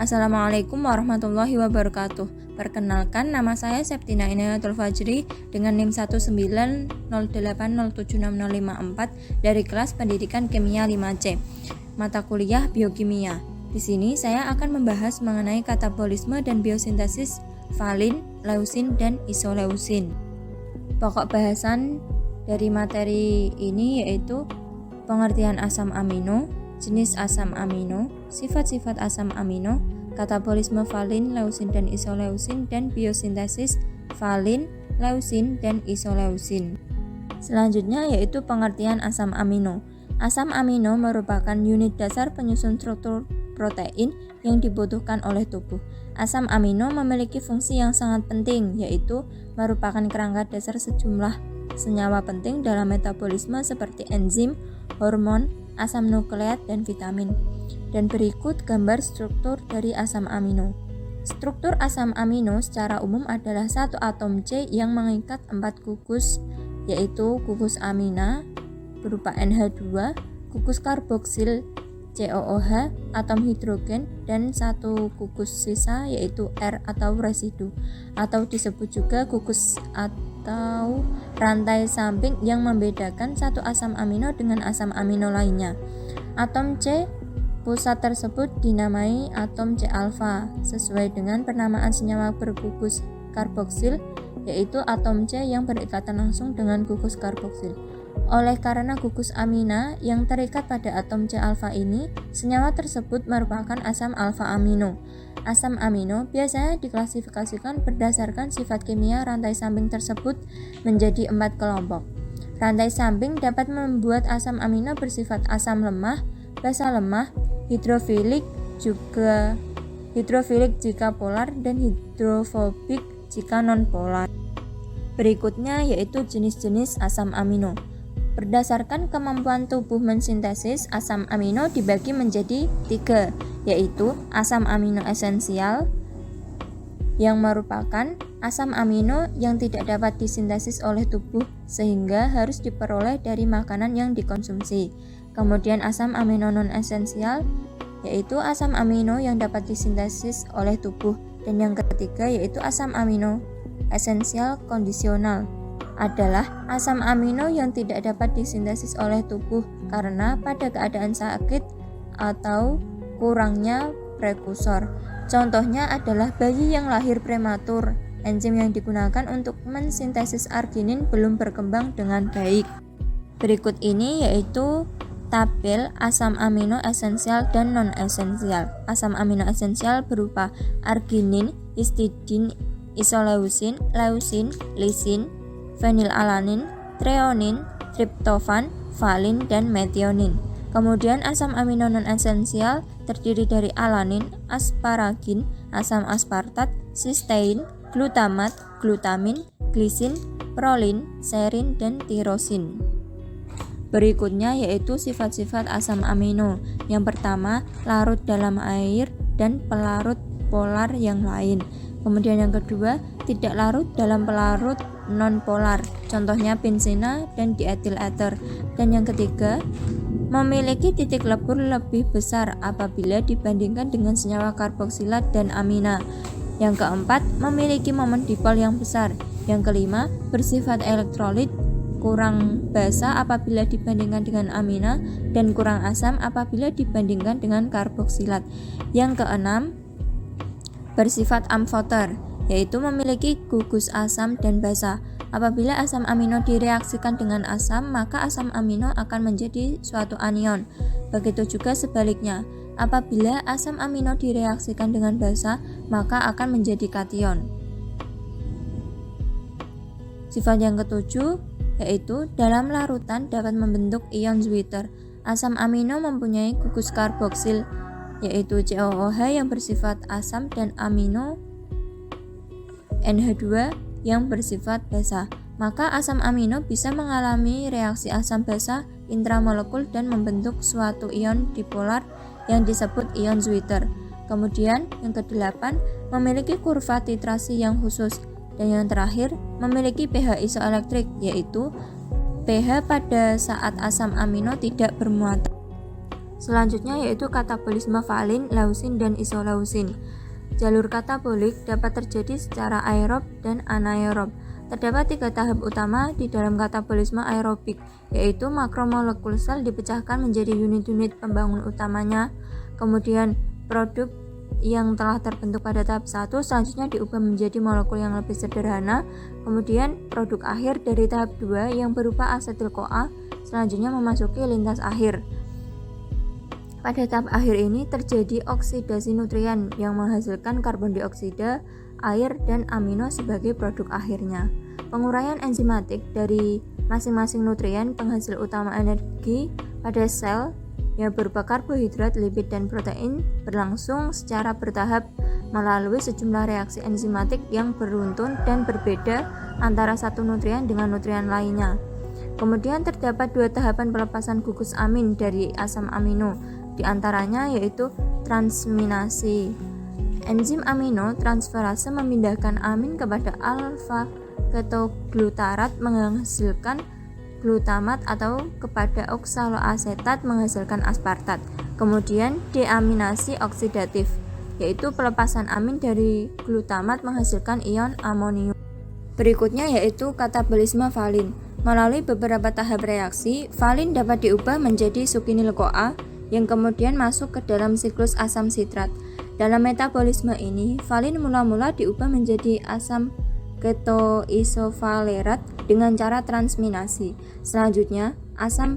Assalamualaikum warahmatullahi wabarakatuh. Perkenalkan, nama saya Septina Inayatul Fajri dengan NIM 19080766054 dari kelas Pendidikan Kimia 5C, mata kuliah Biokimia. Di sini saya akan membahas mengenai katabolisme dan biosintesis valin, leusin, dan isoleusin. Pokok bahasan dari materi ini yaitu pengertian asam amino, jenis asam amino, sifat-sifat asam amino, katabolisme valin, leusin, dan isoleusin, dan biosintesis valin, leusin, dan isoleusin. Selanjutnya yaitu pengertian asam amino. Asam amino merupakan unit dasar penyusun struktur protein yang dibutuhkan oleh tubuh. Asam amino memiliki fungsi yang sangat penting, yaitu merupakan kerangka dasar sejumlah senyawa penting dalam metabolisme seperti enzim, hormon, asam nukleat, dan vitamin. Dan berikut gambar struktur dari asam amino. Struktur asam amino secara umum adalah satu atom C yang mengikat 4 gugus, yaitu gugus amina berupa NH2, gugus karboksil COOH, atom hidrogen, dan satu gugus sisa yaitu R atau residu, atau disebut juga gugus atau rantai samping yang membedakan satu asam amino dengan asam amino lainnya. Atom C pusat tersebut dinamai atom C alfa sesuai dengan penamaan senyawa bergugus karboksil, yaitu atom C yang berikatan langsung dengan gugus karboksil. Oleh karena gugus amina yang terikat pada atom C alfa ini, senyawa tersebut merupakan asam alfa amino. Asam amino biasanya diklasifikasikan berdasarkan sifat kimia rantai samping tersebut menjadi 4 kelompok. Rantai samping dapat membuat asam amino bersifat asam lemah, basa lemah, hidrofilik jika polar, dan hidrofobik jika non-polar. Berikutnya yaitu jenis-jenis asam amino. Berdasarkan kemampuan tubuh mensintesis, asam amino dibagi menjadi 3, yaitu asam amino esensial yang merupakan asam amino yang tidak dapat disintesis oleh tubuh sehingga harus diperoleh dari makanan yang dikonsumsi. Kemudian asam amino non esensial yaitu asam amino yang dapat disintesis oleh tubuh, dan yang ketiga yaitu asam amino esensial kondisional adalah asam amino yang tidak dapat disintesis oleh tubuh karena pada keadaan sakit atau kurangnya prekursor. Contohnya adalah bayi yang lahir prematur. Enzim yang digunakan untuk mensintesis arginin belum berkembang dengan baik. Berikut ini yaitu tabel asam amino esensial dan non-esensial. Asam amino esensial berupa arginin, histidin, isoleusin, leusin, lisin, fenilalanin, treonin, triptofan, valin, dan metionin. Kemudian asam amino non-esensial terdiri dari alanin, asparagin, asam aspartat, sistein, glutamat, glutamin, glisin, prolin, serin, dan tirosin. Berikutnya yaitu sifat-sifat asam amino. Yang pertama, larut dalam air dan pelarut polar yang lain. Kemudian yang kedua, tidak larut dalam pelarut non-polar, contohnya benzena dan dietil ether. Dan yang ketiga, memiliki titik lebur lebih besar apabila dibandingkan dengan senyawa karboksilat dan amina. Yang keempat, memiliki momen dipol yang besar. Yang kelima, bersifat elektrolit, kurang basa apabila dibandingkan dengan amina, dan kurang asam apabila dibandingkan dengan karboksilat. Yang keenam, bersifat amfoter, yaitu memiliki gugus asam dan basa. Apabila asam amino direaksikan dengan asam, maka asam amino akan menjadi suatu anion. Begitu juga sebaliknya, apabila asam amino direaksikan dengan basa, maka akan menjadi kation. Sifat yang ketujuh yaitu dalam larutan dapat membentuk ion Zwitter. Asam amino mempunyai gugus karboksil yaitu COOH yang bersifat asam dan amino NH2 yang bersifat basa. Maka asam amino bisa mengalami reaksi asam basa intramolekul dan membentuk suatu ion dipolar yang disebut ion Zwitter. Kemudian yang kedelapan, memiliki kurva titrasi yang khusus. Dan yang terakhir, memiliki pH isoelektrik, yaitu pH pada saat asam amino tidak bermuatan. Selanjutnya yaitu katabolisme valin, leusin, dan isoleusin. Jalur katabolik dapat terjadi secara aerob dan anaerob. Terdapat 3 tahap utama di dalam katabolisme aerobik, yaitu makromolekul sel dipecahkan menjadi unit-unit pembangun utamanya, kemudian produk yang telah terbentuk pada tahap 1 selanjutnya diubah menjadi molekul yang lebih sederhana, kemudian produk akhir dari tahap 2 yang berupa asetil-CoA selanjutnya memasuki lintas akhir. Pada tahap akhir ini terjadi oksidasi nutrien yang menghasilkan karbon dioksida, air, dan amino sebagai produk akhirnya. Penguraian enzimatik dari masing-masing nutrien penghasil utama energi pada sel yang berupa karbohidrat, lipid, dan protein berlangsung secara bertahap melalui sejumlah reaksi enzimatik yang beruntun dan berbeda antara satu nutrien dengan nutrien lainnya. Kemudian terdapat 2 tahapan pelepasan gugus amin dari asam amino, di antaranya yaitu transminasi. Enzim amino transferase memindahkan amin kepada alfa ketoglutarat menghasilkan glutamat atau kepada oksaloasetat menghasilkan aspartat. Kemudian deaminasi oksidatif, yaitu pelepasan amin dari glutamat menghasilkan ion amonium. Berikutnya yaitu katabolisme valin. Melalui beberapa tahap reaksi, valin dapat diubah menjadi sukinil-CoA yang kemudian masuk ke dalam siklus asam sitrat. Dalam metabolisme ini, valin mula-mula diubah menjadi asam ketoisovalerat dengan cara transminasi. Selanjutnya, asam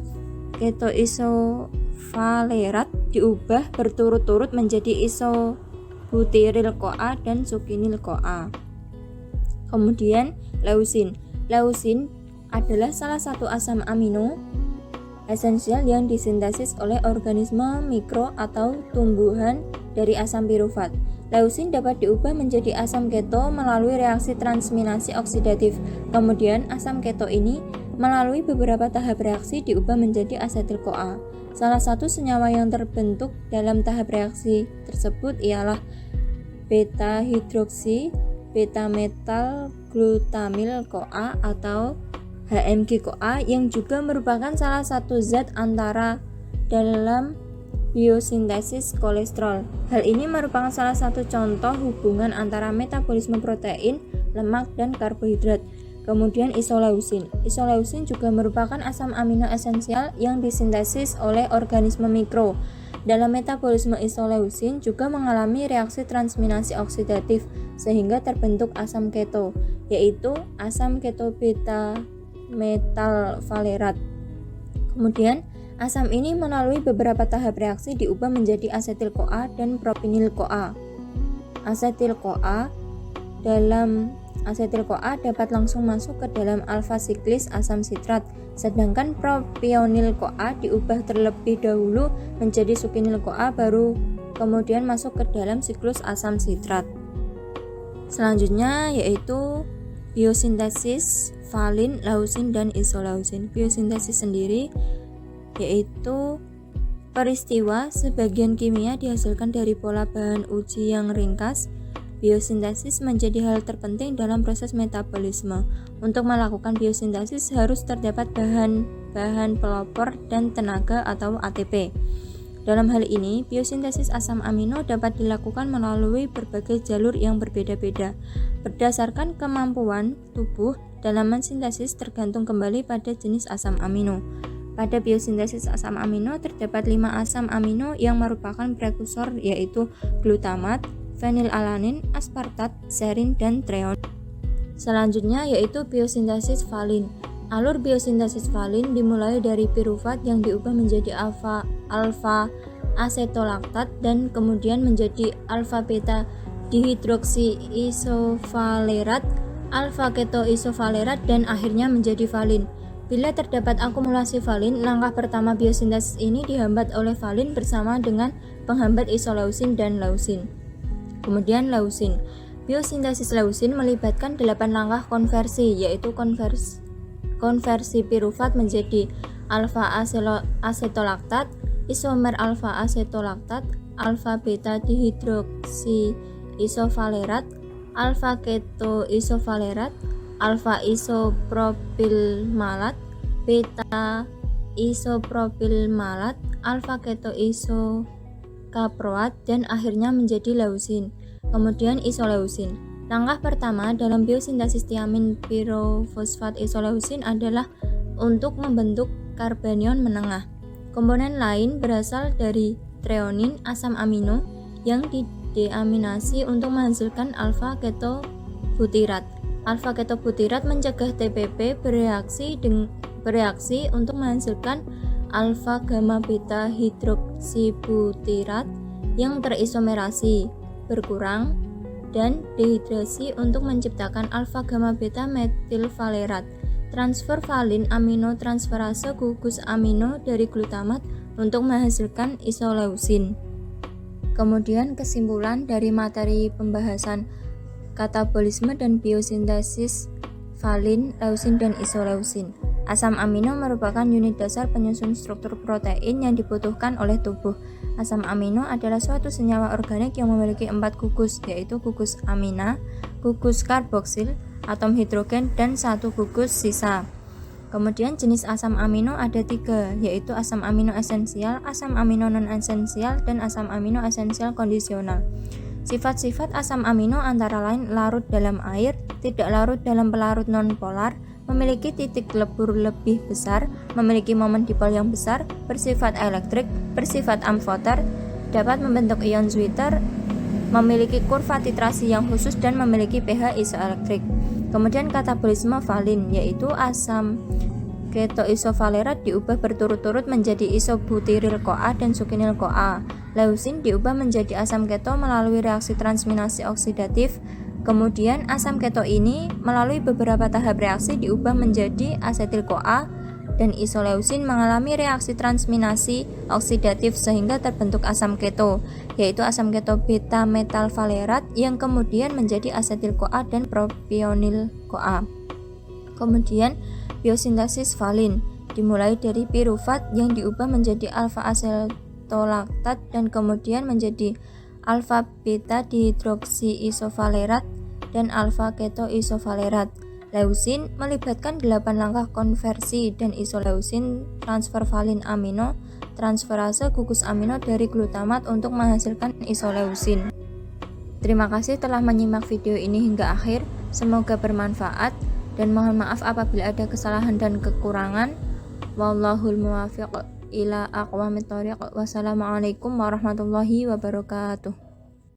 ketoisovalerat diubah berturut-turut menjadi isobutiril-CoA dan sukinil-CoA. Kemudian, leusin. Leusin adalah salah satu asam amino esensial yang disintesis oleh organisme mikro atau tumbuhan dari asam pirufat. Leusin dapat diubah menjadi asam keto melalui reaksi transminasi oksidatif. Kemudian asam keto ini melalui beberapa tahap reaksi diubah menjadi asetil-CoA. Salah satu senyawa yang terbentuk dalam tahap reaksi tersebut ialah beta hidroksi beta metal glutamil CoA atau HMG-CoA yang juga merupakan salah satu zat antara dalam biosintesis kolesterol. Hal ini merupakan salah satu contoh hubungan antara metabolisme protein, lemak, dan karbohidrat. Kemudian isoleusin. Isoleusin juga merupakan asam amino esensial yang disintesis oleh organisme mikro. Dalam metabolisme isoleusin juga mengalami reaksi transminasi oksidatif sehingga terbentuk asam keto, yaitu asam keto beta metal valerat. Kemudian asam ini melalui beberapa tahap reaksi diubah menjadi asetil-CoA dan propinil-CoA. Asetil-CoA dapat langsung masuk ke dalam alfa siklis asam sitrat, sedangkan propionil-CoA diubah terlebih dahulu menjadi sukinil-CoA baru kemudian masuk ke dalam siklus asam sitrat. Selanjutnya yaitu biosintesis valin, leusin, dan isoleusin. Biosintesis sendiri yaitu peristiwa sebagian kimia dihasilkan dari pola bahan uji yang ringkas. Biosintesis menjadi hal terpenting dalam proses metabolisme. Untuk melakukan biosintesis harus terdapat bahan pelopor dan tenaga atau ATP. Dalam hal ini, biosintesis asam amino dapat dilakukan melalui berbagai jalur yang berbeda-beda. Berdasarkan kemampuan tubuh dalam mensintesis tergantung kembali pada jenis asam amino. Pada biosintesis asam amino terdapat 5 asam amino yang merupakan prekursor yaitu glutamat, fenilalanin, aspartat, serin, dan treon. Selanjutnya yaitu biosintesis valin. Alur biosintesis valin dimulai dari pirufat yang diubah menjadi alfa asetolaktat dan kemudian menjadi alfa beta dihidroksi isovalerat, alfa keto isovalerat, dan akhirnya menjadi valin. Bila terdapat akumulasi valin, langkah pertama biosintesis ini dihambat oleh valin bersama dengan penghambat isoleusin dan leusin. Kemudian leusin. Biosintesis leusin melibatkan 8 langkah konversi, yaitu konversi pirufat menjadi alfa asetolaktat, isomer alfa asetolaktat, alfa beta dihidroksi isovalerat, alfa keto isovalerat, alfa isopropil malat, beta isopropil malat, alfa keto isokaproat, dan akhirnya menjadi leusin. Kemudian isoleusin. Langkah pertama dalam biosintesis tiamin pirofosfat isoleusin adalah untuk membentuk karbanion menengah. Komponen lain berasal dari treonin, asam amino yang dideaminasi untuk menghasilkan alfa ketobutirat. Alfa ketobutirat mencegah TPP bereaksi untuk menghasilkan alfa gamma beta hidroksibutirat yang terisomerasi berkurang dan dehidrasi untuk menciptakan alfa gamma beta metilvalerat. Transfer valin amino transferase gugus amino dari glutamat untuk menghasilkan isoleusin. Kemudian kesimpulan dari materi pembahasan katabolisme dan biosintesis valin, leusin, dan isoleusin. Asam amino merupakan unit dasar penyusun struktur protein yang dibutuhkan oleh tubuh. Asam amino adalah suatu senyawa organik yang memiliki 4 gugus, yaitu gugus amina, gugus karboksil, atom hidrogen, dan 1 gugus sisa. Kemudian jenis asam amino ada 3, yaitu asam amino esensial, asam amino non-esensial, dan asam amino esensial kondisional. Sifat-sifat asam amino antara lain larut dalam air, tidak larut dalam pelarut non-polar, memiliki titik lebur lebih besar, memiliki momen dipol yang besar, bersifat elektrik, bersifat amfoter, dapat membentuk ion Zwitter, memiliki kurva titrasi yang khusus, dan memiliki pH isoelektrik. Kemudian katabolisme valin, yaitu asam ketoisovalerat diubah berturut-turut menjadi isobutiril-CoA dan succinyl-CoA. Leusin diubah menjadi asam keto melalui reaksi transminasi oksidatif. Kemudian asam keto ini melalui beberapa tahap reaksi diubah menjadi asetil-CoA, dan isoleusin mengalami reaksi transminasi oksidatif sehingga terbentuk asam keto, yaitu asam keto beta metalvalerat yang kemudian menjadi asetil-CoA dan propionil-CoA. Kemudian biosintesis valin dimulai dari pirufat yang diubah menjadi alfa asetolaktat dan kemudian menjadi alfa beta dihidroksiisovalerat dan alfa ketoisovalerat. Leusin melibatkan 8 langkah konversi dan isoleusin transfer valin amino transferase gugus amino dari glutamat untuk menghasilkan isoleusin. Terima kasih telah menyimak video ini hingga akhir. Semoga bermanfaat dan mohon maaf apabila ada kesalahan dan kekurangan. Wallahul muwaffiq ila aqwamit thoriq. Wassalamualaikum warahmatullahi wabarakatuh.